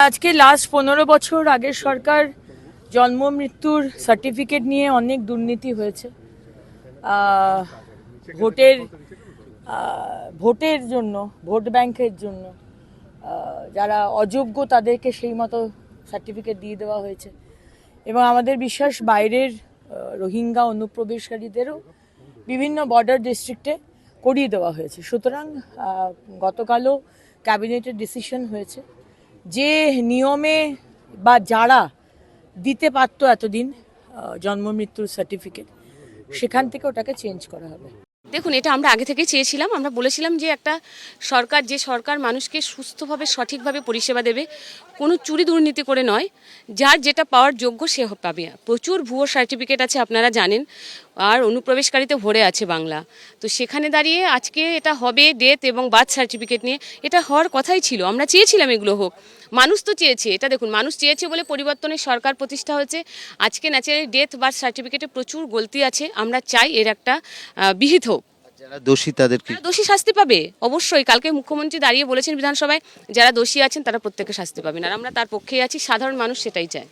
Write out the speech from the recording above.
আজকে লাস্ট 15 বছর আগের সরকার জন্ম মৃত্যুর সার্টিফিকেট নিয়ে অনেক দুর্নীতি হয়েছে। ভোটের ভোটের জন্য, ভোট ব্যাংকের জন্য যারা অযোগ্য তাদেরকে সেই মতো সার্টিফিকেট দিয়ে দেওয়া হয়েছে এবং আমাদের বিশ্বাস বাইরের রোহিঙ্গা অনুপ্রবেশকারীদেরও বিভিন্ন বর্ডার ডিস্ট্রিক্টে করিয়ে দেওয়া হয়েছে। সুতরাং গতকালও ক্যাবিনেটের ডিসিশন হয়েছে যে নিয়মে বা যারা দিতে পারতো এতদিন জন্ম মৃত্যুর সার্টিফিকেট, সেখান থেকে ওটাকে চেঞ্জ করা হবে। দেখুন, এটা আমরা আগে থেকেই চেয়েছিলাম। আমরা বলেছিলাম যে একটা সরকার মানুষকে সুস্থভাবে সঠিকভাবে পরিষেবা দেবে, কোনো চুরি দুর্নীতি করে নয়, যার যেটা পাওয়ার যোগ্য সে পাবে। প্রচুর ভুয়ো সার্টিফিকেট আছে, আপনারা জানেন, আর অনুপ্রবেশকারীতে ভরে আছে বাংলা। তো সেখানে দাঁড়িয়ে আজকে এটা হবে ডেথ এবং বার্থ সার্টিফিকেট নিয়ে, এটা হওয়ার কথাই ছিল। আমরা চেয়েছিলাম এগুলো হোক, মানুষ তো চেয়েছে। এটা দেখুন, মানুষ চেয়েছে বলে পরিবর্তনের সরকার প্রতিষ্ঠা হয়েছে। আজকে ন্যাচারালি ডেথ বার্থ সার্টিফিকেটে প্রচুর গলতি আছে, আমরা চাই এর একটা বিহিত হোক। যারা দোষী তাদেরকে দোষী শাস্তি পাবে অবশ্যই। কালকে মুখ্যমন্ত্রী দাঁড়িয়ে বলেছেন বিধানসভায়, যারা দোষী আছেন তারা প্রত্যেকে শাস্তি পাবেন, আর আমরা তার পক্ষেই আছি। সাধারণ মানুষ সেটাই চায়।